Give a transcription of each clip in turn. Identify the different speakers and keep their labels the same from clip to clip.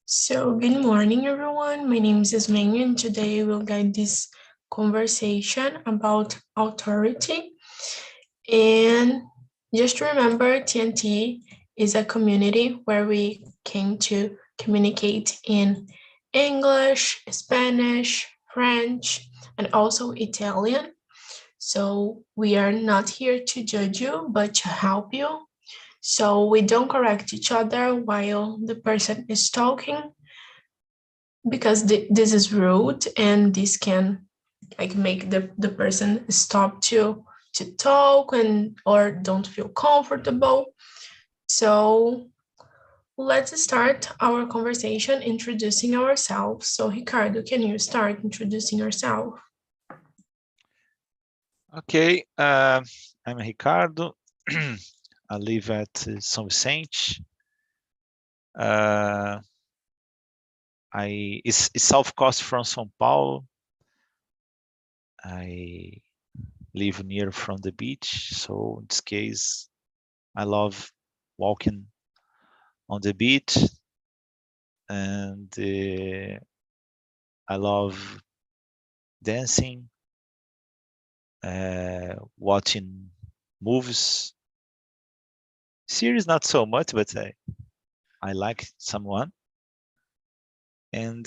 Speaker 1: So, good morning, everyone. My name is Yasmin, and today we'll guide this conversation about authority. And just remember, TNT is a community where we came to communicate in English, Spanish, French, and also Italian. So, we are not here to judge you, but to help you. So, we don't correct each other while the person is talking because this is rude and this can like make the person stop to talk and or don't feel comfortable. So let's start our conversation introducing ourselves. So Ricardo, can you start introducing yourself?
Speaker 2: Okay, I'm Ricardo. I live at São Vicente. It's south coast from São Paulo. I live near from the beach, so in this case, I love walking on the beach, and I love dancing, watching movies. Series not so much, but I like someone. And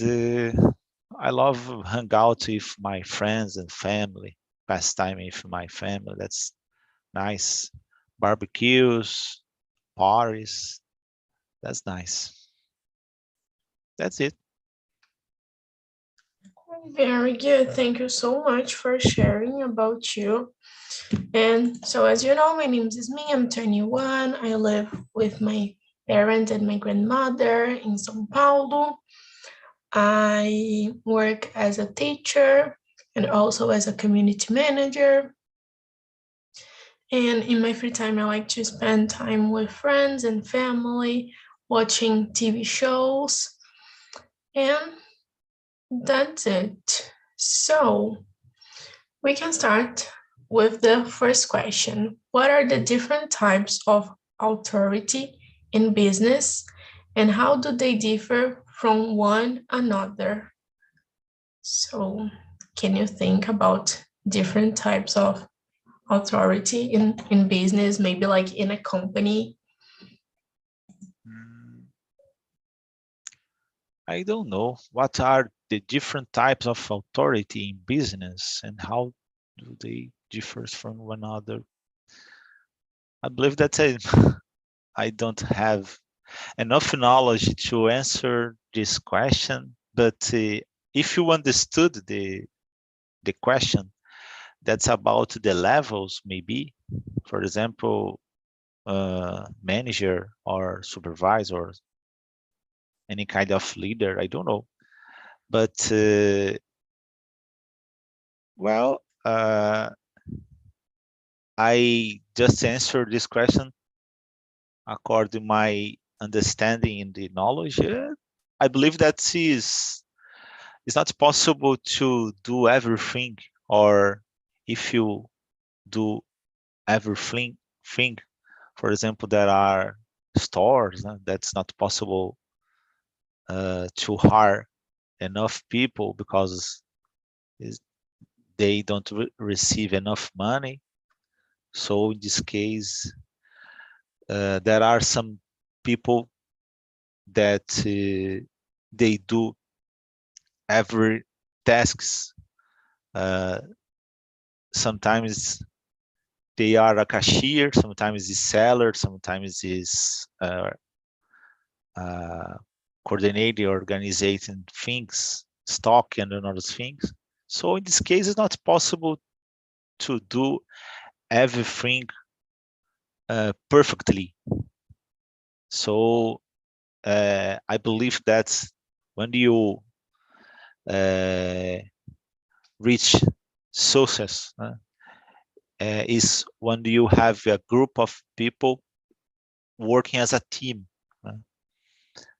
Speaker 2: I love hang out with my friends and family, pass time with my family. That's nice. Barbecues, parties. That's nice. That's it.
Speaker 1: Very good. Thank you so much for sharing about you. And so, as you know, my name is me. I'm 21. I live with my parents and my grandmother in São Paulo. I work as a teacher and also as a community manager. And in my free time, I like to spend time with friends and family, watching TV shows. And that's it. So we can start with the first question. What are the different types of authority in business and how do they differ from one another? So, can you think about different types of authority in business, maybe like in a company?
Speaker 2: I don't know. What are the different types of authority in business and how do they differ from one another? I believe that I don't have enough knowledge to answer this question, but if you understood the question, that's about the levels, maybe. For example, manager or supervisor, any kind of leader, I don't know. But, well, I just answered this question according to my understanding and the knowledge. I believe that it's not possible to do everything, or if you do everything, for example, there are stores that's not possible to hire enough people because they don't receive enough money. So in this case, there are some people that they do every tasks. Sometimes they are a cashier, sometimes is seller, sometimes is coordinating, organizing things, stock and other things. So in this case, it's not possible to do everything perfectly. So I believe that when you reach success, is when you have a group of people working as a team,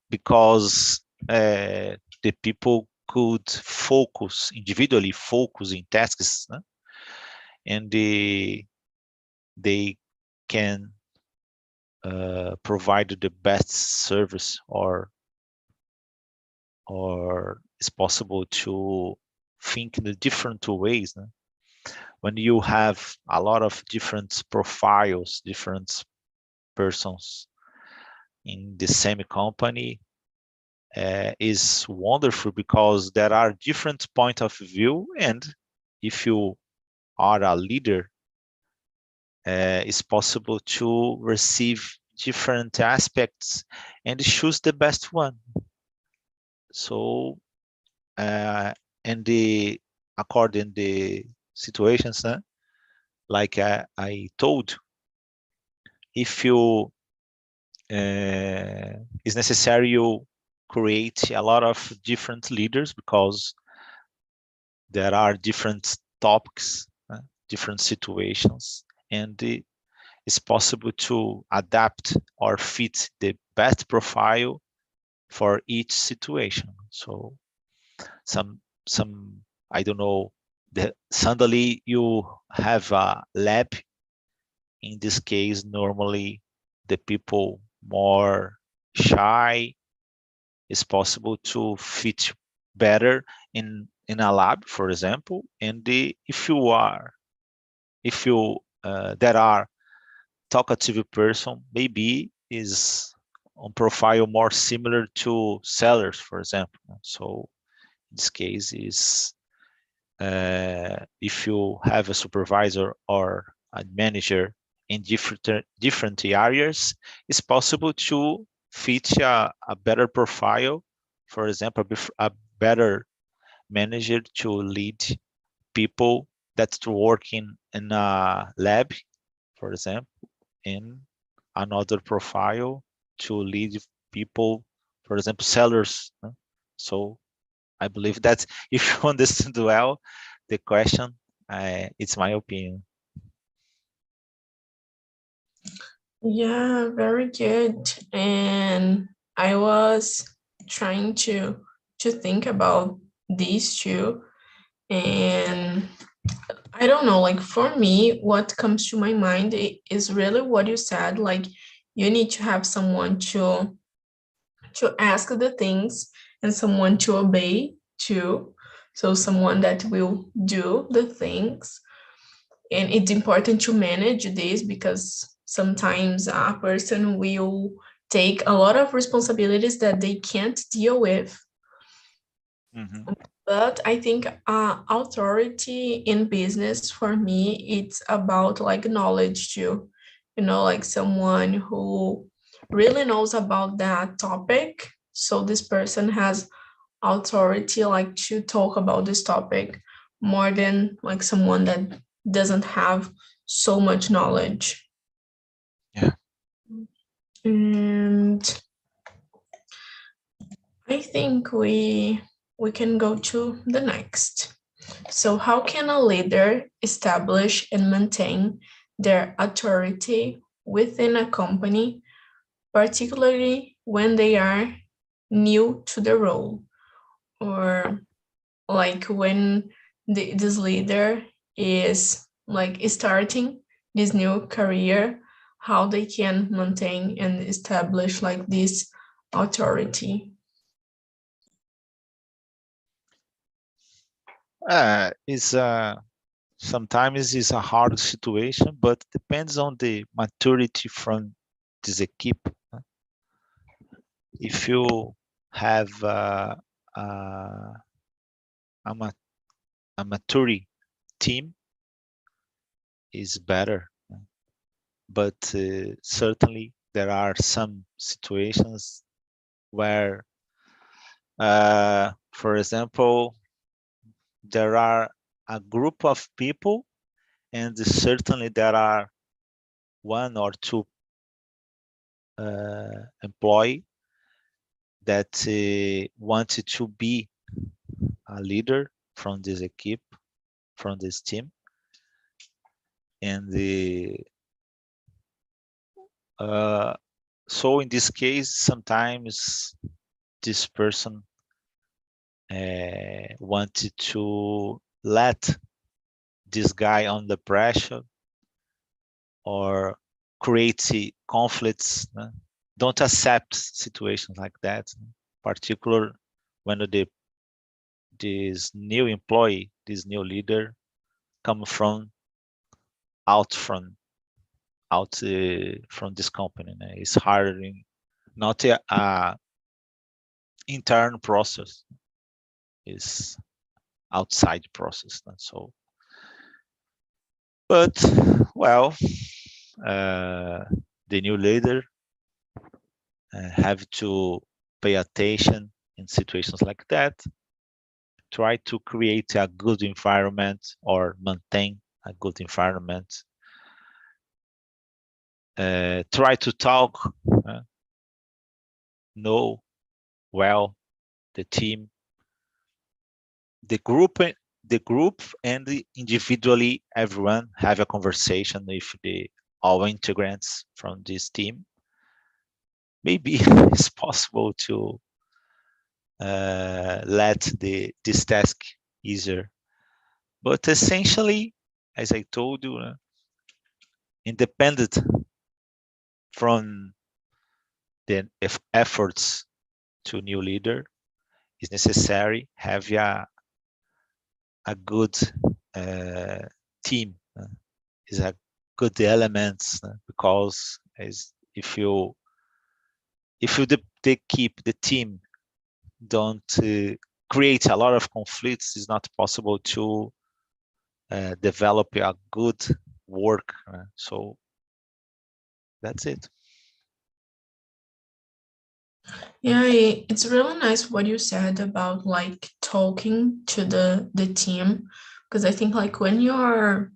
Speaker 2: because the people could focus individually, focus in tasks, and they can provide the best service or or it's possible to think in the different ways. When you have a lot of different profiles, different persons in the same company, is wonderful because there are different point of view, and if you are a leader, it's possible to receive different aspects and choose the best one. So, and according the situations, like I told, if you it's necessary you create a lot of different leaders because there are different topics, different situations, and it's possible to adapt or fit the best profile for each situation. So some I don't know, suddenly you have a lab. In this case, normally the people more shy, is possible to fit better in a lab, for example. And if you there are talkative person, maybe is on profile more similar to sellers, for example. So in this case is if you have a supervisor or a manager in different areas, it's possible to fit a better profile. For example, a better manager to lead people that's working in a lab, for example, in another profile to lead people, for example, sellers. So I believe that if you understand well the question, it's my opinion.
Speaker 1: Yeah, very good. And I was trying to think about these two, and I don't know, like for me, what comes to my mind is really what you said. Like you need to have someone to ask the things and someone to obey too. So someone that will do the things. And it's important to manage this because sometimes a person will take a lot of responsibilities that they can't deal with.
Speaker 2: Mm-hmm.
Speaker 1: But I think authority in business for me, it's about like knowledge too. You know, like someone who really knows about that topic. So this person has authority like to talk about this topic more than like someone that doesn't have so much knowledge.
Speaker 2: Yeah.
Speaker 1: And I think we can go to the next. So how can a leader establish and maintain their authority within a company, particularly when they are new to the role, or like when this leader is like starting this new career, how they can maintain and establish like this authority?
Speaker 2: It's sometimes it's a hard situation, but depends on the maturity from this equipe. If you have a, ma- a maturity team, is better. But certainly there are some situations where, for example, there are a group of people, and certainly there are one or two employee that wanted to be a leader from this equipe, from this team, and so in this case, sometimes this person wanted to let this guy on the pressure or create conflicts. Don't accept situations like that. Particular when this new employee, this new leader, come from out from this company. It's hiring, not a internal process. It's outside process. So, but well, the new leader have to pay attention in situations like that. Try to create a good environment or maintain a good environment. Try to talk, know well the team, the group, and individually everyone have a conversation with all integrants from this team. Maybe it's possible to let this task easier. But essentially, as I told you, independent from the efforts to new leader, is necessary have a good team. Is a good elements because as if you keep the team don't create a lot of conflicts, it's not possible to develop a good work. So that's it.
Speaker 1: Yeah, it's really nice what you said about like talking to the team, because I think like when you're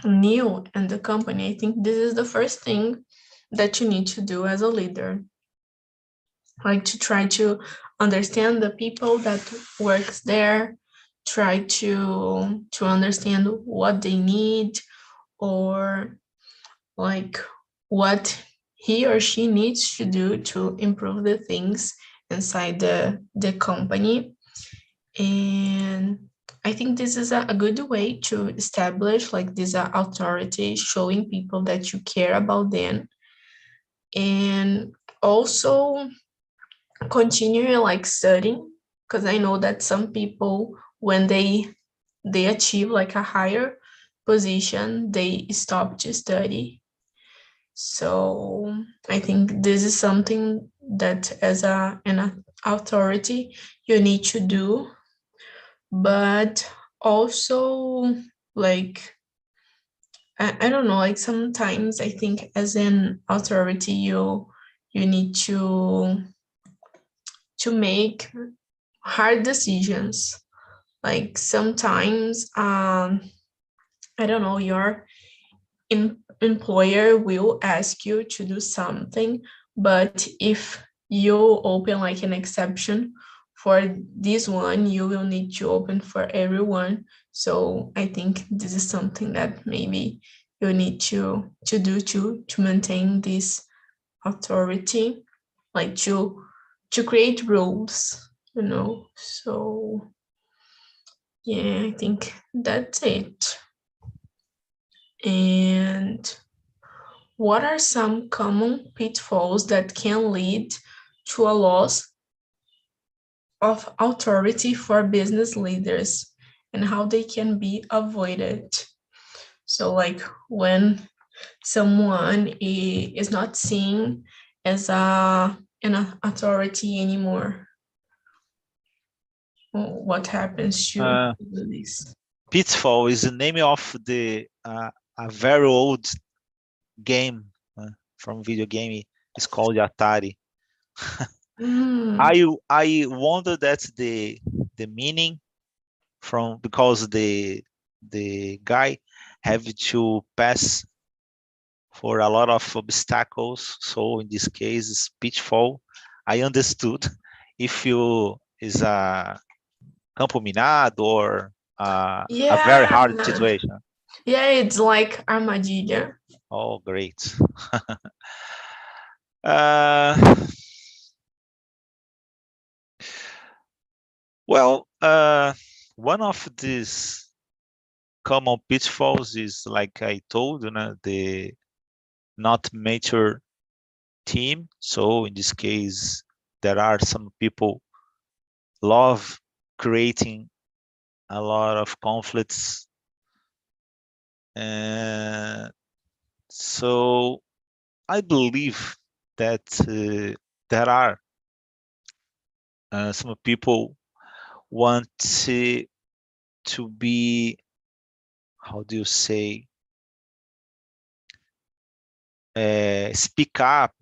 Speaker 1: new in the company, I think this is the first thing that you need to do as a leader, like to try to understand the people that works there, try to understand what they need, or like what he or she needs to do to improve the things inside the company. And I think this is a good way to establish like this authority, showing people that you care about them. And also continue like studying, because I know that some people when they achieve like a higher position, they stop to study. So I think this is something that as an authority you need to do. But also like I don't know, like sometimes I think as an authority you need to make hard decisions. Like sometimes I don't know, your employer will ask you to do something, but if you open like an exception for this one, you will need to open for everyone. So I think this is something that maybe you need to do to maintain this authority, like to create rules, you know. So yeah, I think that's it. And what are some common pitfalls that can lead to a loss of authority for business leaders, and how they can be avoided? So, like when someone is not seen as an authority anymore, what happens to
Speaker 2: Uh,
Speaker 1: this?
Speaker 2: Pitfall is the name of a very old game from video game. It's called Atari.
Speaker 1: Mm,
Speaker 2: I wonder that's the meaning from because the guy have to pass for a lot of obstacles. So in this case, it's pitfall. I understood if you is a campo minado or a very
Speaker 1: yeah,
Speaker 2: hard situation.
Speaker 1: yeah, it's like armadillo.
Speaker 2: Oh, great. uh, well, one of these common pitfalls is like I told, the not mature team. So in this case, there are some people love creating a lot of conflicts. And so I believe that there are some people want to be, how do you say, speak up,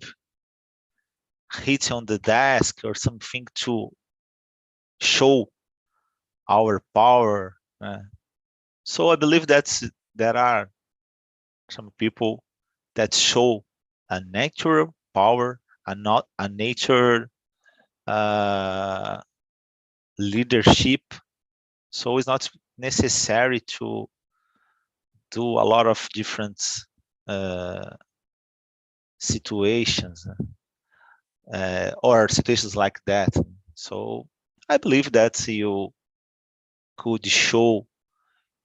Speaker 2: hit on the desk or something to show our power. So I believe that there are some people that show a natural power and not a nature leadership. So it's not necessary to do a lot of different situations or situations like that. So I believe that you could show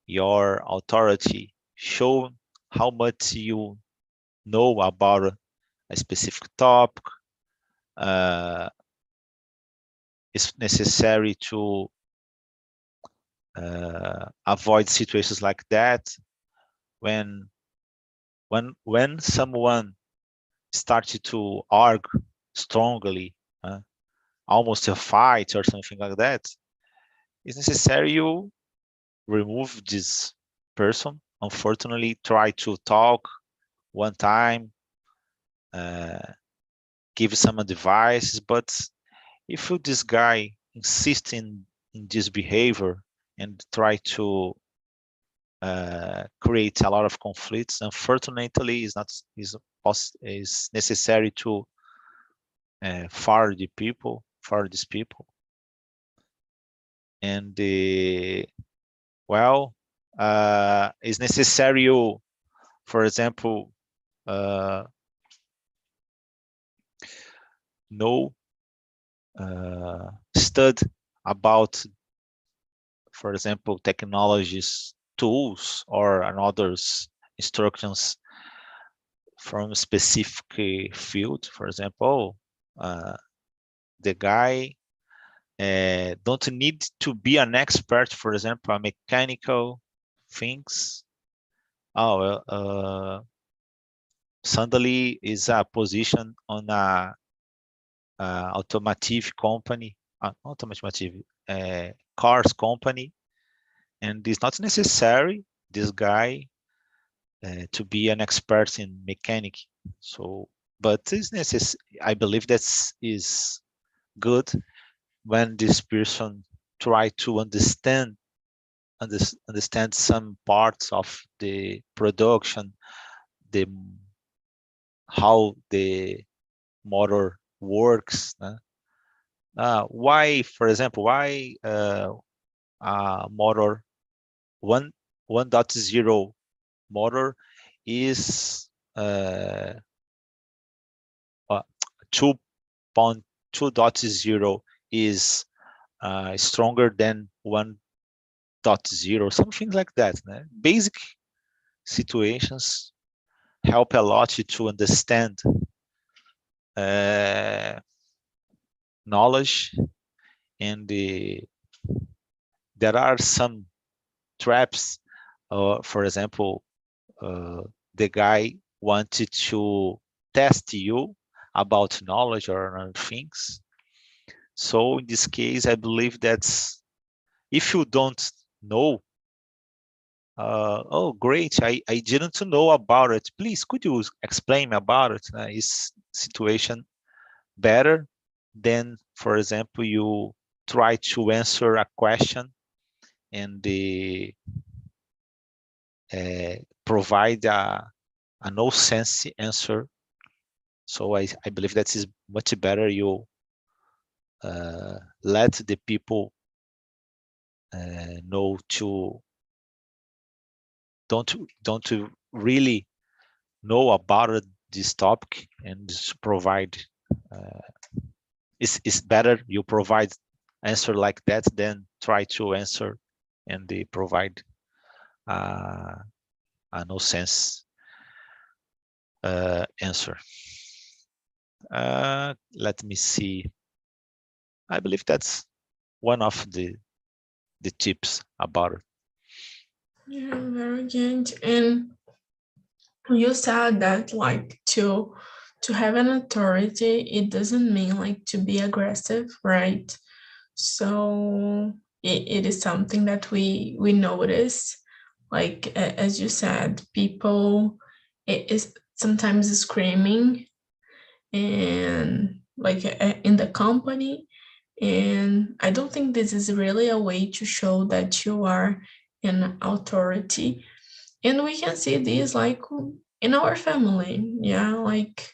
Speaker 2: your authority, show how much you know about a specific topic. It's necessary to avoid situations like that when someone started to argue strongly, almost a fight or something like that. It's necessary you remove this person. Unfortunately, try to talk one time, give some advice, but if this guy insists in this behavior and try to create a lot of conflicts, unfortunately, is necessary to fire these people, and well, it's necessary you, for example, know, study about, for example, technologies, tools, or another instructions from a specific field. For example, the guy don't need to be an expert, for example, on mechanical things. Suddenly is a position on a automotive company, cars company, and it's not necessary this guy to be an expert in mechanic. So, but it's necessary. I believe that is good when this person try to understand some parts of the production, the how the motor works. Why, for example, why motor 1.0 motor is 2.2.0 is stronger than 1.0, something like that. Basic situations help a lot to understand knowledge, and there are some traps. For example, the guy wanted to test you about knowledge or other things. So in this case, I believe that if you don't know, oh great, I didn't know about it. Please, could you explain about it? Is situation better than, for example, you try to answer a question and provide a no sense answer. So I believe that is much better. You let the people know to don't really know about this topic and provide. It's better you provide answer like that than try to answer and they provide a no sense answer. Let me see. I believe that's one of the tips about it.
Speaker 1: Yeah, very good. And you said that like to have an authority, it doesn't mean like to be aggressive, right? So it is something that we notice, like as you said, people it is sometimes screaming and like in the company, and I don't think this is really a way to show that you are an authority. And we can see this like in our family, yeah, like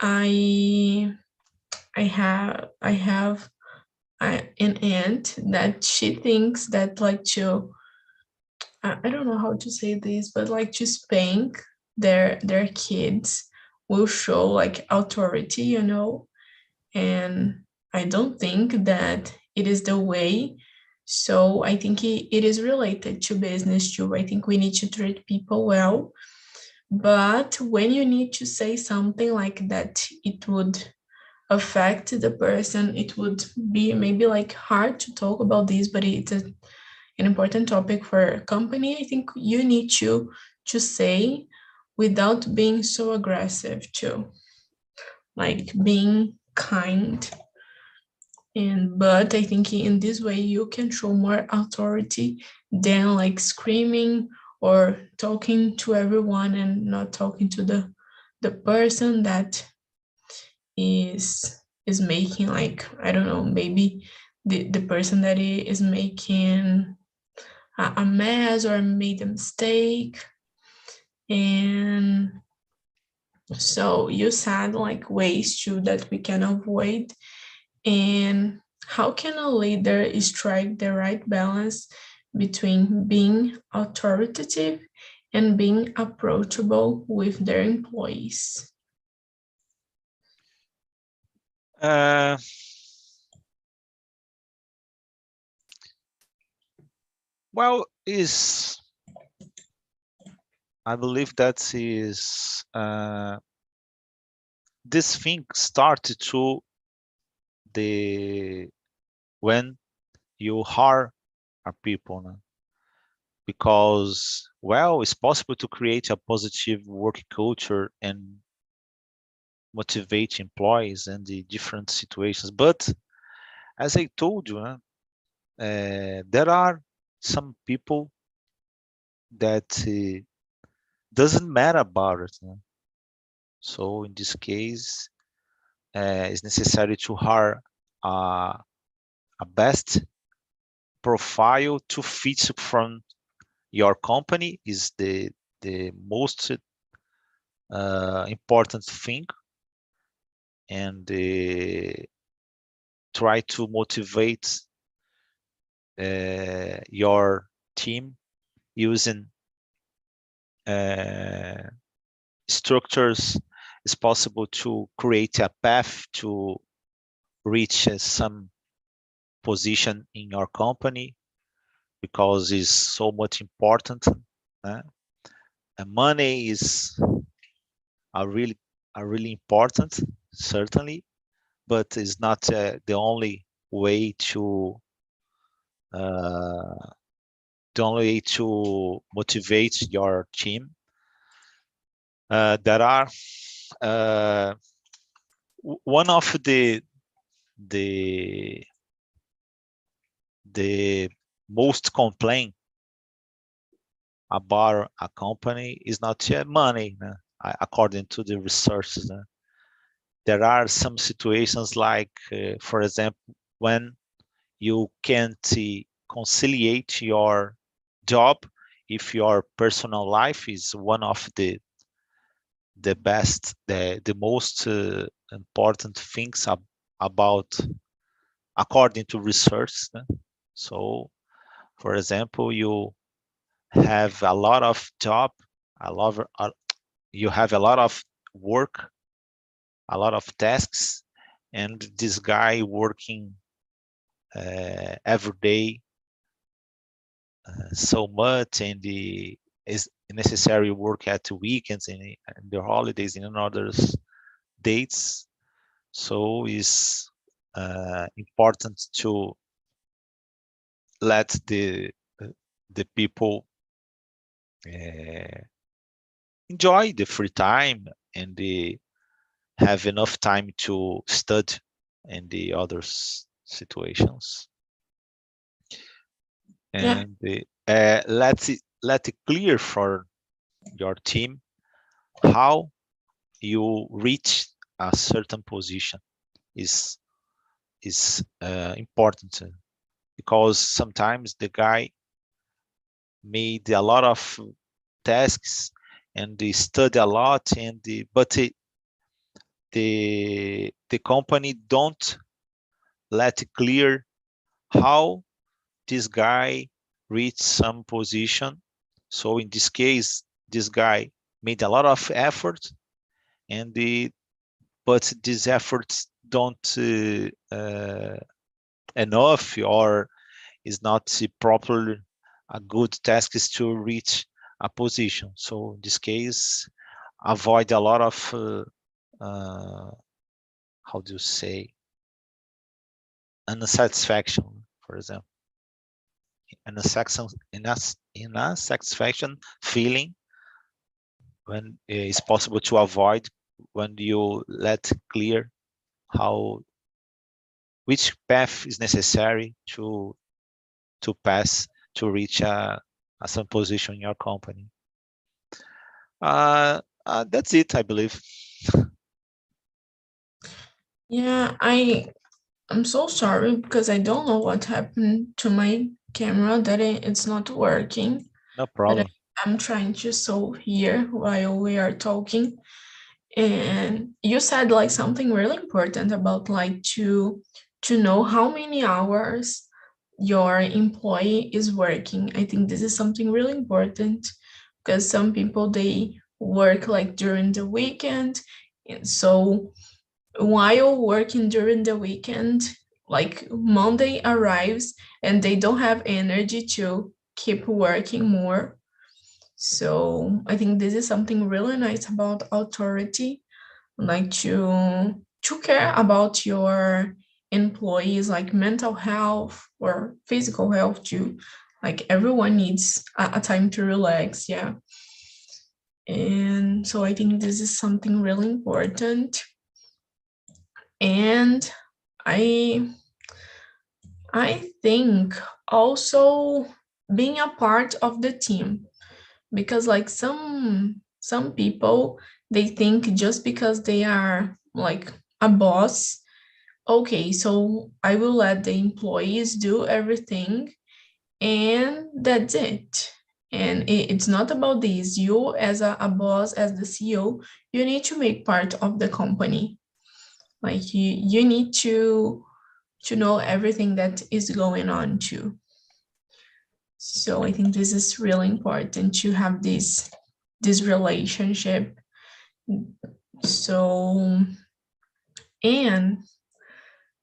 Speaker 1: i I have an aunt that she thinks that like to I don't know how to say this, but like to spank their kids will show like authority, you know. And I don't think that it is the way. So I think it is related to business too. I think we need to treat people well, but when you need to say something like that, it would affect the person. It would be maybe like hard to talk about this, but it's an important topic for a company. I think you need to say without being so aggressive too, like being kind. And but I think in this way you can show more authority than like screaming or talking to everyone and not talking to the person that is making like I don't know, maybe the person that is making a mess or made a mistake. And so you said like ways too that we can avoid. And how can a leader strike the right balance between being authoritative and being approachable with their employees?
Speaker 2: Uh, well, is I believe that is this thing started to the when you hire a people, no? Because well, it's possible to create a positive work culture and motivate employees in the different situations. But as I told you, there are some people that doesn't matter about it. So in this case, it's necessary to hire a, a best profile to fit from your company is the most important thing, and try to motivate your team using structures. It's possible to create a path to reach some position in your company because it's so much important. And money is a really important, certainly, but it's not the only way to uh, motivate your team. There are one of the the most complaint about a company is not money, according to the researchers. There are some situations like, for example, when you can't conciliate your job if your personal life is one of the most important things about according to research. So for example, you have a lot of job, a lot you have a lot of work, a lot of tasks, and this guy working every day so much, and the is necessary work at the weekends and the holidays and in other dates. So it's important to let the people enjoy the free time and have enough time to study in the other situations.
Speaker 1: Yeah.
Speaker 2: And let it clear for your team how you reach a certain position is important, because sometimes the guy made a lot of tasks and they study a lot, and but the company don't let clear how this guy reached some position. So in this case, this guy made a lot of effort, and but these efforts don't enough, or is not properly a good task is to reach a position. So in this case, avoid a lot of how do you say, unsatisfaction, for example, unsatisfaction feeling, when it's possible to avoid when you let clear how which path is necessary to pass to reach some position in your company. That's it, I believe.
Speaker 1: Yeah, I'm so sorry because I don't know what happened to my camera that it's not working.
Speaker 2: No
Speaker 1: But
Speaker 2: problem.
Speaker 1: I'm trying to solve here while we are talking. And you said like something really important about like to know how many hours your employee is working. I think this is something really important because some people they work like during the weekend. And so while working during the weekend, like Monday arrives and they don't have energy to keep working more. So I think this is something really nice about authority, like to care about your employees, like mental health or physical health too. Like everyone needs a time to relax, yeah. And so I think this is something really important. And I I think also being a part of the team, because like some people they think just because they are like a boss, okay, so I will let the employees do everything and that's it. And it's not about this. You as a boss, as the CEO, you need to make part of the company. Like you need to know everything that is going on too. So I think this is really important to have this relationship. So, and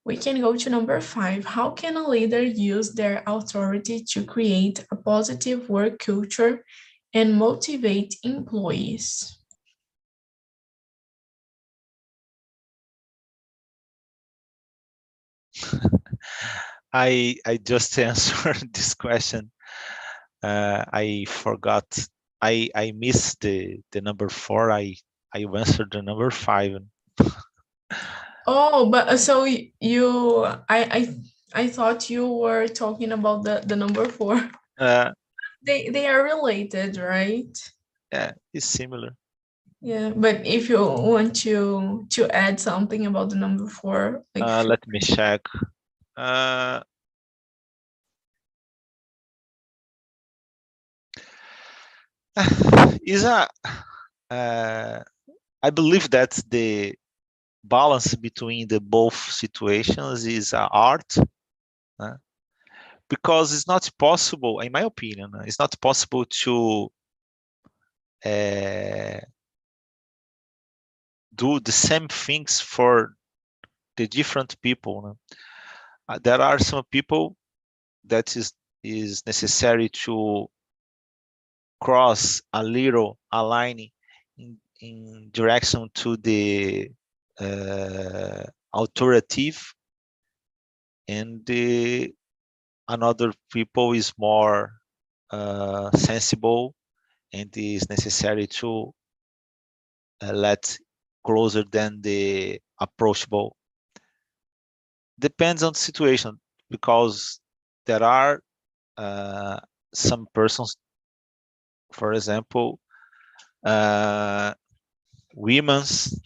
Speaker 1: we can go to number 5. How can a leader use their authority to create a positive work culture and motivate employees?
Speaker 2: I just answered this question. I forgot. I missed the number 4. I answered the number 5.
Speaker 1: Oh, but so I thought you were talking about the number 4.
Speaker 2: Uh,
Speaker 1: They are related, right?
Speaker 2: yeah, it's similar.
Speaker 1: Yeah, but if you want to add something about the number 4, like
Speaker 2: Let me check. Uh, is a I believe that the balance between the both situations is art, uh, because it's not possible, in my opinion, it's not possible to uh, do the same things for the different people. There are some people that is necessary to cross a little a line in direction to the authoritative, and another people is more sensible and is necessary to let closer than the approachable. Depends on the situation, because there are some persons, for example, women's,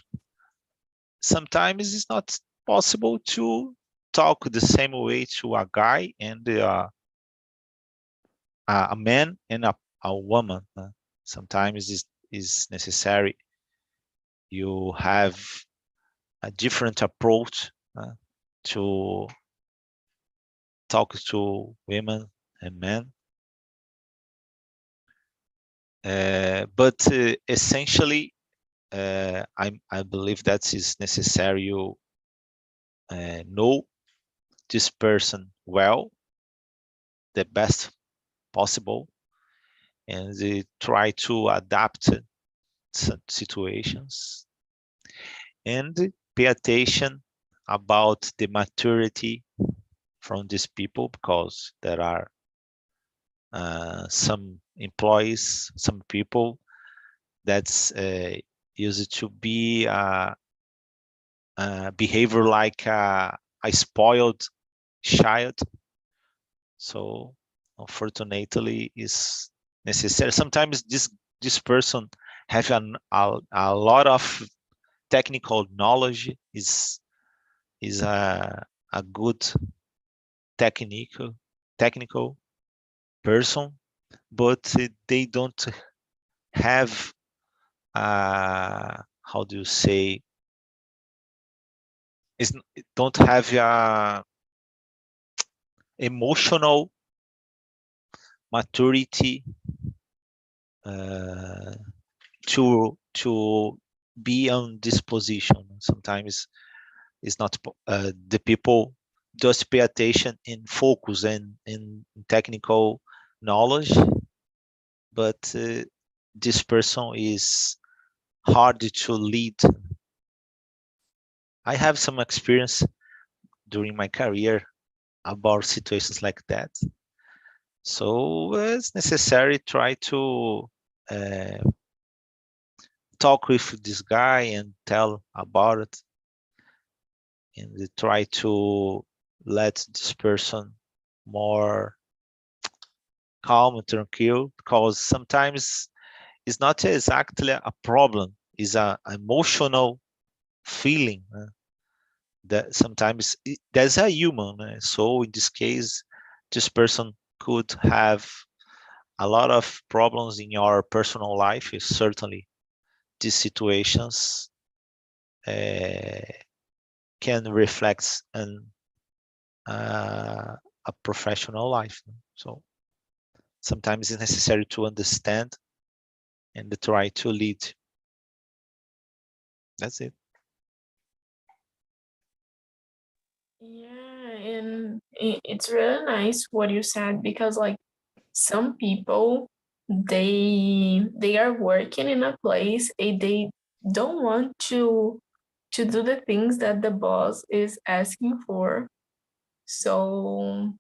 Speaker 2: sometimes it's not possible to talk the same way to a guy and a man and a woman. Sometimes is necessary you have a different approach to talk to women and men. But essentially, I believe that is necessary you know this person well, the best possible, and try to adapt some situations, and pay attention about the maturity from these people, because there are some employees, some people that's used to be behavior like a spoiled child. So unfortunately, is necessary. Sometimes this person have a lot of technical knowledge, is a good technical person, but they don't have how do you say, is don't have emotional maturity to be on this position. Sometimes it's not the people just pay attention and focus in technical knowledge, but this person is hard to lead. I have some experience during my career about situations like that. So it's necessary try to uh, talk with this guy and tell about it, and try to let this person more calm and tranquil, because sometimes it's not exactly a problem, it's a emotional feeling that sometimes there's a human. So in this case, this person could have a lot of problems in your personal life. Certainly these situations can reflect on a professional life. So sometimes it's necessary to understand and to try to lead. That's it.
Speaker 1: Yeah, and it's really nice what you said, because like some people, they are working in a place and they don't want to do the things that the boss is asking for. So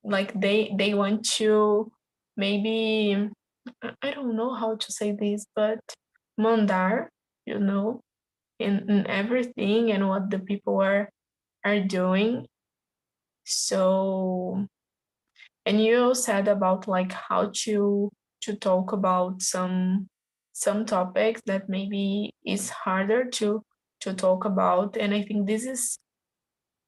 Speaker 1: like they want to maybe, I don't know how to say this, but mandar, you know, in everything and what the people are doing. So, and you said about like how to talk about some topics that maybe is harder to talk about. And I think this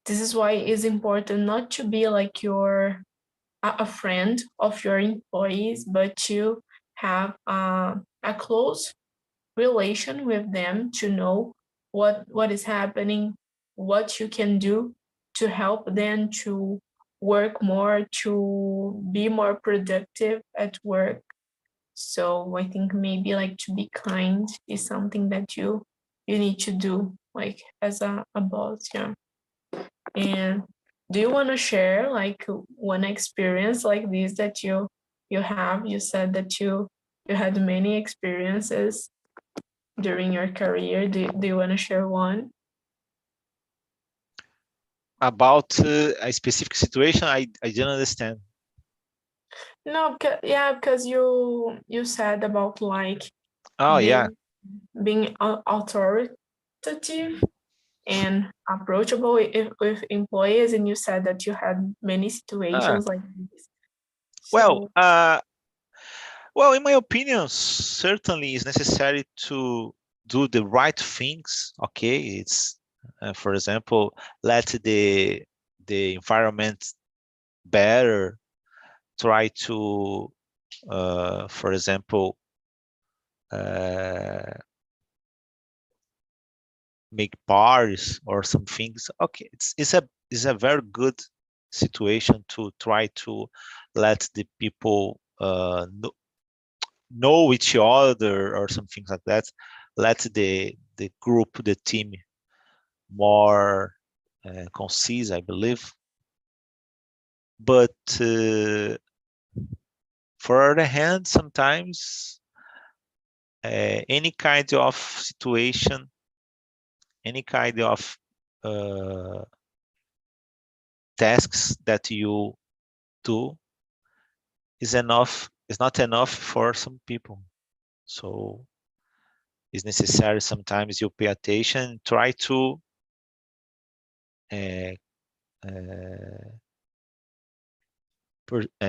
Speaker 1: is why it's important not to be like a friend of your employees, but to have a close relation with them, to know what is happening, what you can do to help them to work more, to be more productive at work. So I think maybe like to be kind is something that you need to do, like as a boss. Yeah. And do you want to share like one experience like this that you have? You said that you had many experiences during your career. Do you want to share one?
Speaker 2: About a specific situation, I didn't understand.
Speaker 1: No, because you said about like
Speaker 2: Oh yeah.
Speaker 1: being authoritative and approachable with employees, and you said that you had many
Speaker 2: Ah,
Speaker 1: situations like this.
Speaker 2: well,
Speaker 1: So
Speaker 2: well, in my opinion, certainly it's necessary to do the right things. Okay, it's for example, let the environment better. Try to, for example, uh, make bars or some things. Okay, it's a very good situation to try to let the people know each other or some things like that. Let the group, the team, more concise, I believe. But for other hand, sometimes any kind of situation, any kind of uh, tasks that you do is not enough for some people. So it's necessary sometimes you pay attention, try to uh, uh,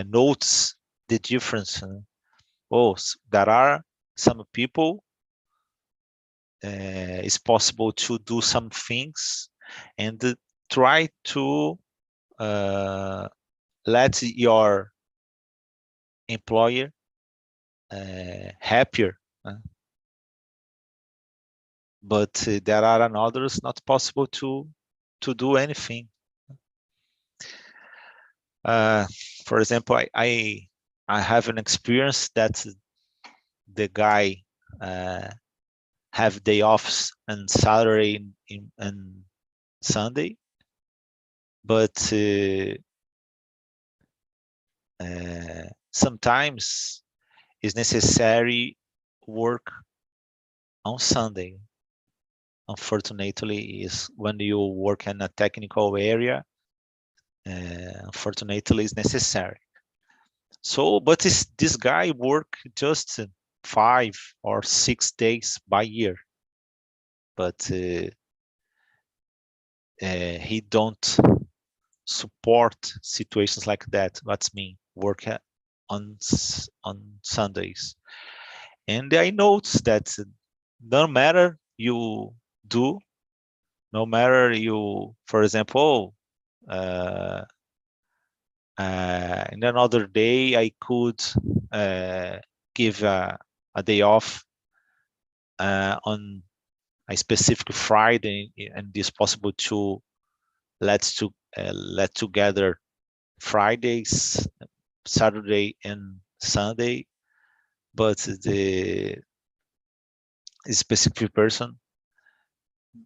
Speaker 2: notes the difference. Oh, there are some people, it's possible to do some things and try to uh, let your employer happier. But there are others not possible to do anything. Uh, for example, I have an experience that the guy have day offs on Saturday and Sunday, but sometimes it's necessary work on Sunday. Unfortunately, is when you work in a technical area, unfortunately, is necessary. So, but this guy work just 5 or 6 days by year, but he don't support situations like that. What's mean work on Sundays, and I notice that no matter you do, no matter you, for example, uh, in another day I could give a day off on a specific Friday, and it's possible to let together Fridays, Saturday, and Sunday. But the specific person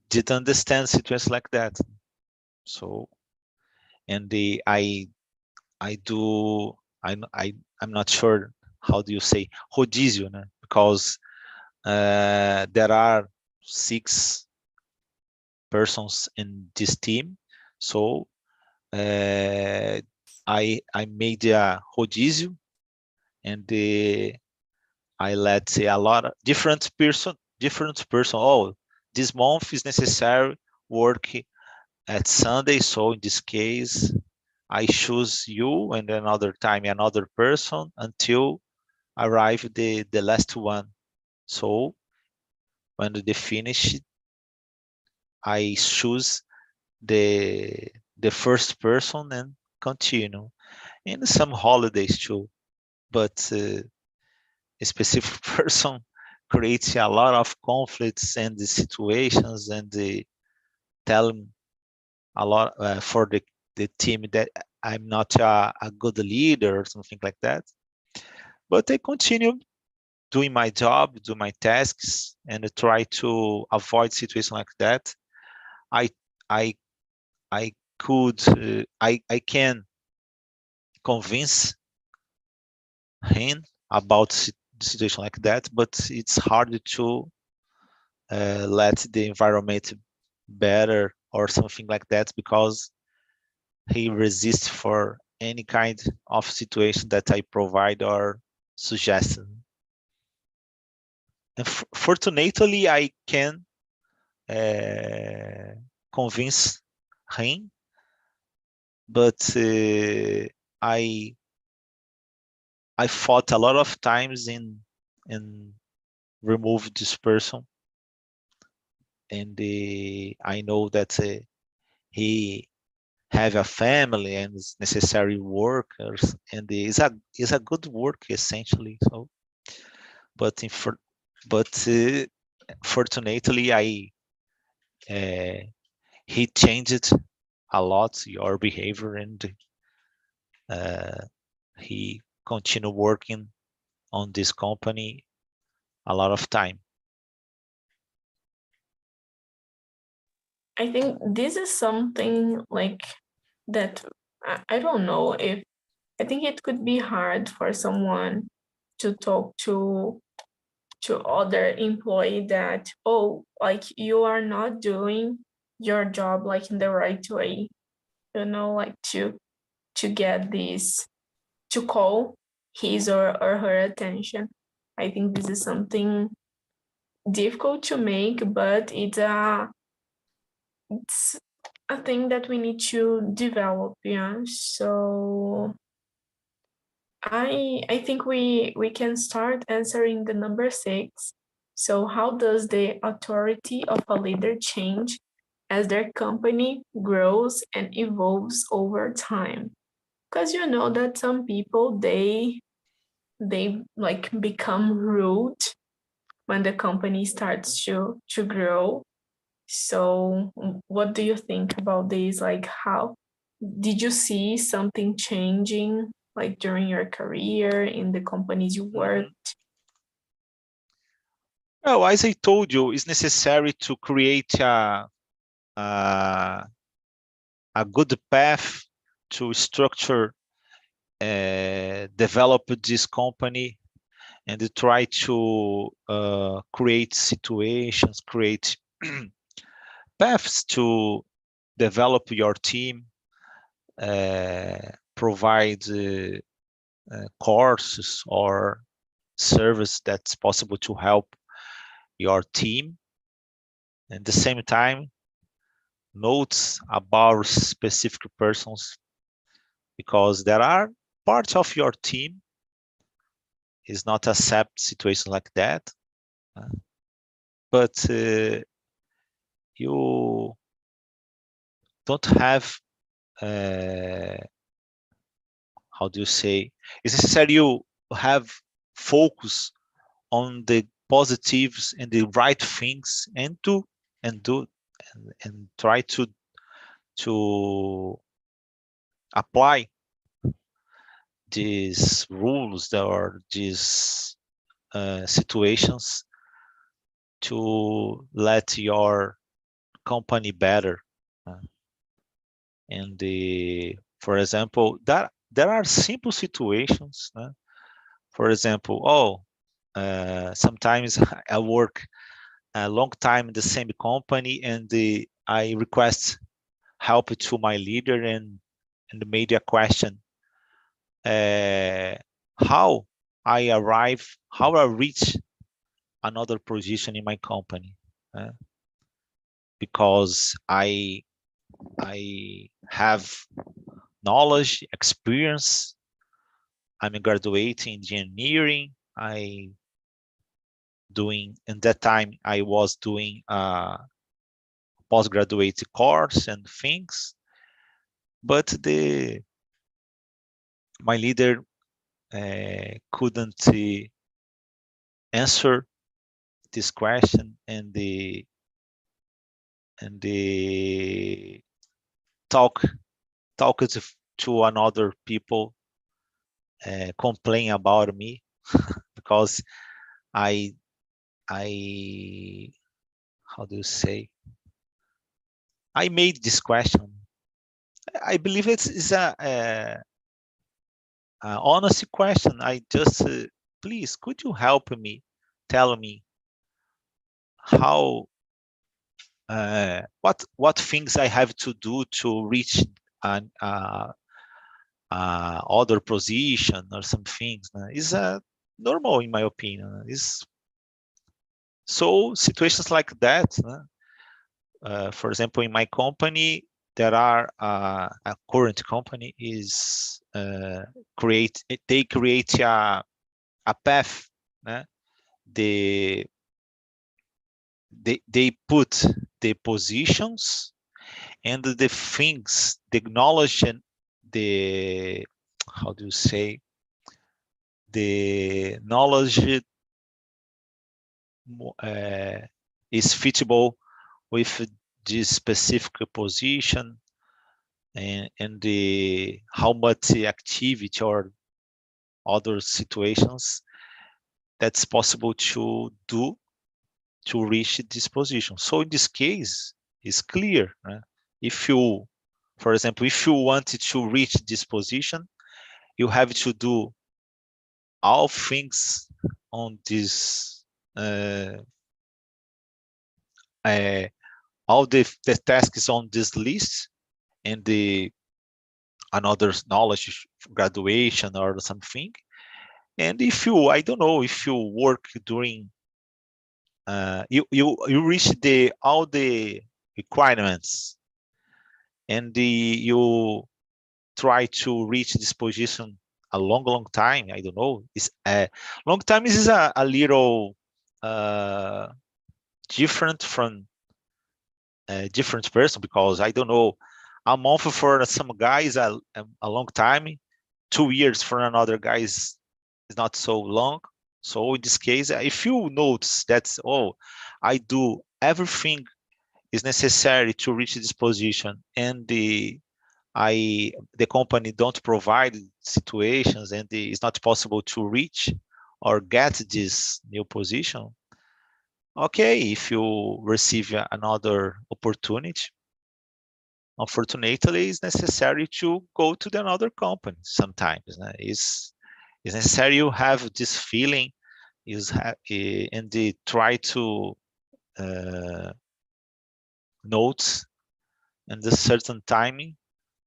Speaker 2: didn't understand situations like that. So, and I do I'm not sure how do you say rodízio, né? Because there are 6 persons in this team, so I made a rodízio, and I let say a lot of different person. Oh, this month is necessary work at Sunday, so in this case I choose you, and another time another person until arrive the last one. So when they finish, I choose the first person and continue. And some holidays too, but a specific person creates a lot of conflicts and the situations, and they tell them a lot for the team that I'm not a good leader or something like that. But I continue doing my job, do my tasks, and try to avoid situations like that. I I I could I can convince him about the situation like that, but it's hard to let the environment better or something like that, because he resists for any kind of situation that I provide or suggest. And fortunately, I can convince him, but I fought a lot of times in remove this person, and I know that he have a family and is necessary workers, and is a good work essentially. So, but fortunately, he changed a lot your behavior, and he continued working on this company a lot of time.
Speaker 1: I think this is something like that. I don't know if I think it could be hard for someone to talk to other employee that, oh, like you are not doing your job like in the right way, you know, like to get this, to call his or her attention. I think this is something difficult to make, but it's a thing that we need to develop. Yeah. So I think we can start answering the number 6. So how does the authority of a leader change as their company grows and evolves over time? Because you know that some people they like become rude when the company starts to grow. So what do you think about this? Like, how did you see something changing like during your career in the companies you worked?
Speaker 2: Well, as I told you, it's necessary to create a, a good path to structure, develop this company, and try to create situations, create paths to develop your team, provide courses or service that's possible to help your team. At the same time, notes about specific persons, because there are parts of your team is not accept situations like that, but you don't have how do you say, it's necessary you have focus on the positives and the right things, and do and try to apply these rules or these situations to let your company better. And for example, that there are simple situations. For example, sometimes I work a long time in the same company, and I request help to my leader, and made a question, how how I reach another position in my company, because I have knowledge, experience. I'm graduating engineering. In that time I was doing a postgraduate course and things, but my leader couldn't answer this question, and the talk talked to another people, complain about me, because I how do you say, I made this question. I believe it's a honest question. I just please, could you help me, tell me how what things I have to do to reach an other position or some things. Is normal in my opinion. Is so situations like that. For example, in my company, there are a current company is they create a path. They put the positions and the things, the knowledge and the, how do you say, the knowledge is fitable with this specific position, and the how much activity or other situations that's possible to do to reach this position. So in this case, it's clear. If you, for example, if you wanted to reach this position, you have to do all things on this, all the tasks on this list, and the another knowledge graduation or something. And if you, I don't know, if you work during you reach the all the requirements, and you try to reach this position a long time. I don't know. It's a long time. Is a little different from a different person, because I don't know. A month for some guys a long time. 2 years for another guy is not so long. So in this case, if you notice that, oh, I do everything is necessary to reach this position, and the company don't provide situations, and it's not possible to reach or get this new position. Okay, if you receive another opportunity, unfortunately, it's necessary to go to another company sometimes. It's necessary you have this feeling, and they try to notes and a certain timing.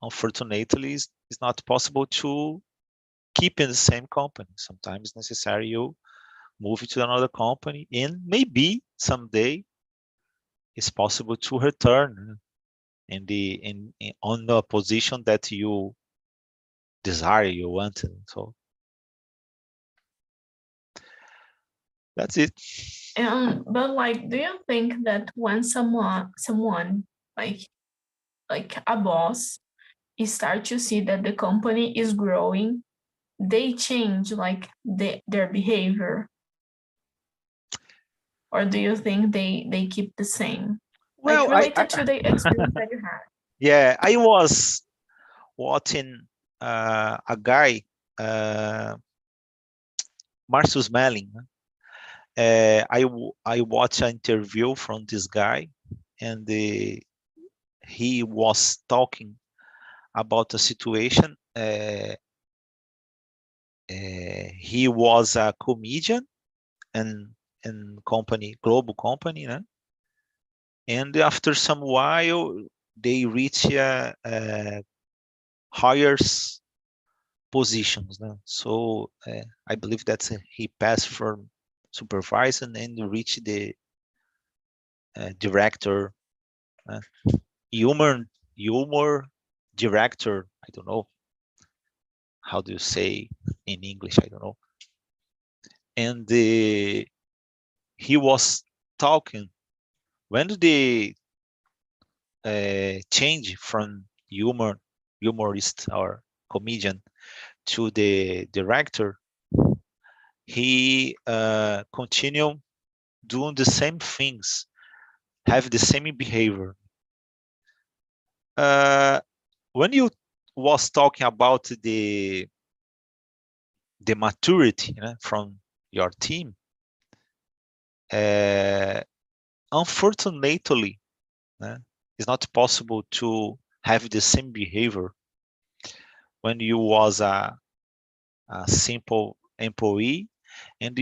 Speaker 2: Unfortunately, it's not possible to keep in the same company. Sometimes it's necessary you move to another company, and maybe someday it's possible to return on the position that you desire, you want. So that's it.
Speaker 1: But like, do you think that when someone like a boss, is start to see that the company is growing, they change like their behavior, or do you think they keep the same? Like
Speaker 2: Well,
Speaker 1: related to the experience that you had.
Speaker 2: yeah, I was watching a guy, Marcus Melling. I watched an interview from this guy, and he was talking about a situation. He was a comedian and company, global company, and after some while they reach higher positions. So I believe that he passed from supervisor and reached the director, humor director. I don't know how do you say in English. I don't know. And he was talking when did they change from humorist or comedian to the director. He continued doing the same things, have the same behavior. When you was talking about the maturity from your team, unfortunately, it's not possible to have the same behavior when you was a simple employee and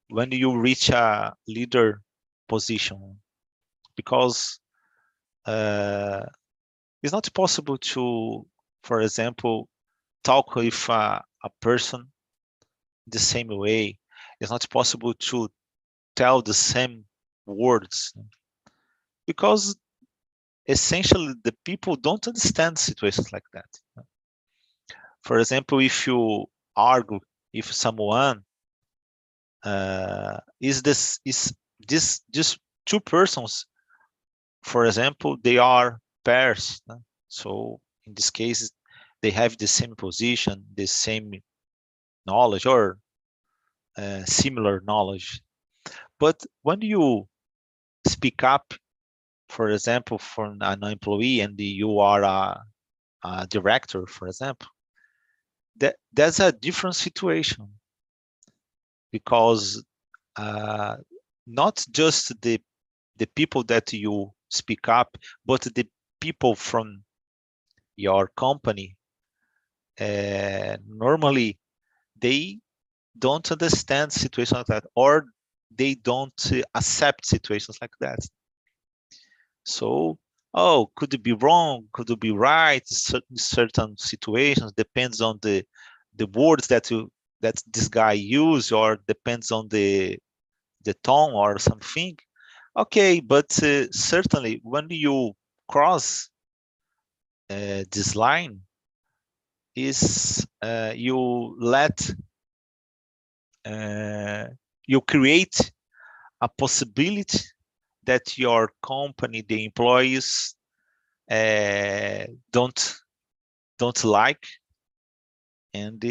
Speaker 2: when you reach a leader position, because it's not possible to for example, talk with a person the same way. It's not possible to tell the same words because essentially the people don't understand situations like that. For example, if you argue if someone is this two persons, for example, they are pairs. So in this case, they have the same position, the same knowledge or similar knowledge. But when you speak up, for example, for an employee and you are a director, for example, that's a different situation because not just the people that you speak up, but the people from your company, normally they don't understand situations like that, or they don't accept situations like that. So, oh, could it be wrong? Could it be right? Certain situations depends on the words that this guy use, or depends on the tone or something. Okay, but certainly when you cross this line, is you let you create a possibility that your company, the employees, don't like, and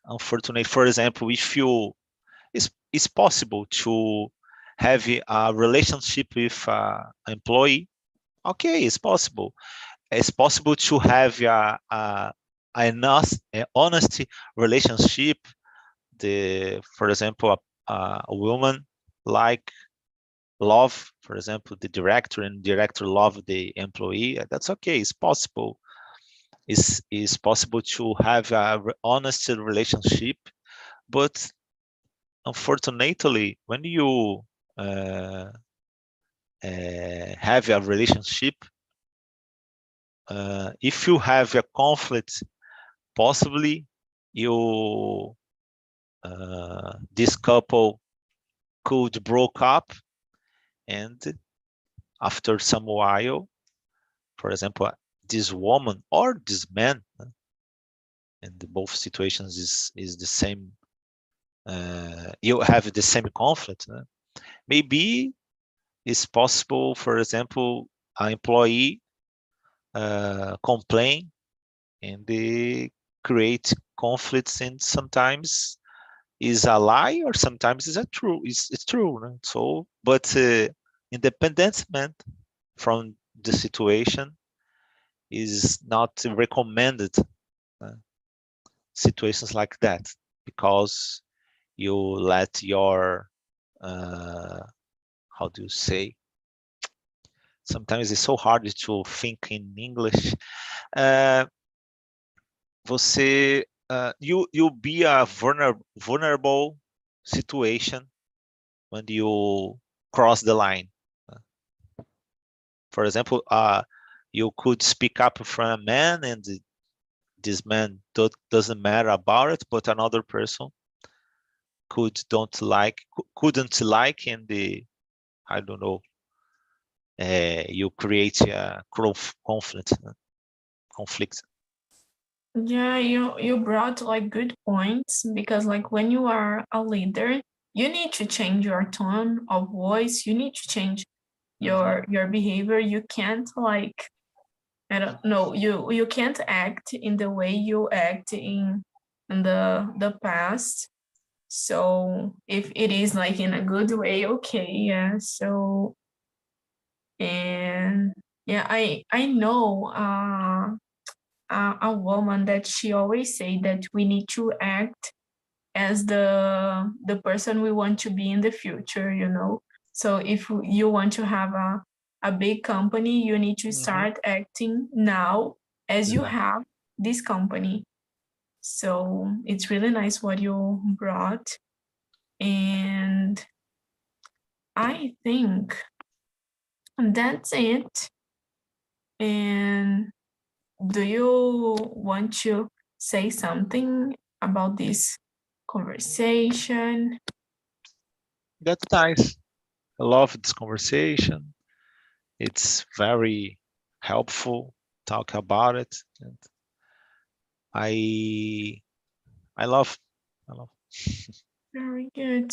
Speaker 2: unfortunately, for example, if you it's possible to have a relationship with an employee. Okay, it's possible. It's possible to have an honest relationship. For example, a woman like love, for example, the director, and director love the employee. That's okay. It's possible. It's possible to have a honest relationship, but unfortunately, when you uh, have a relationship, if you have a conflict, possibly you this couple could broke up, and after some while, for example, this woman or this man, and both situations is the same. You have the same conflict. Maybe it's possible, for example, an employee complain and they create conflicts, and sometimes is a lie or sometimes it's a true it's true, no? So but independent from the situation is not recommended, uh, situations like that, because you let your how do you say, sometimes it's so hard to think in English. uh, Você you be a vulnerable situation when you cross the line. For example, you could speak up from a man, and this man doesn't matter about it, but another person couldn't like, and I don't know, you create a conflict.
Speaker 1: Yeah, you brought like good points because like when you are a leader, you need to change your tone of voice. You need to change
Speaker 2: Mhm.
Speaker 1: your behavior. You can't like I don't know, you can't act in the way you act in the past. So if it is like in a good way, okay, yeah. So and yeah, I know a woman that she always say that we need to act as the person we want to be in the future, you know. So if you want to have a big company, you need to
Speaker 2: Mhm.
Speaker 1: start acting now as you
Speaker 2: Exactly.
Speaker 1: have this company. So it's really nice what you brought. And I think that's it. And do you want to say something about this conversation?
Speaker 2: That's nice. I love this conversation. It's very helpful. Talk about it. And I love.
Speaker 1: Very good.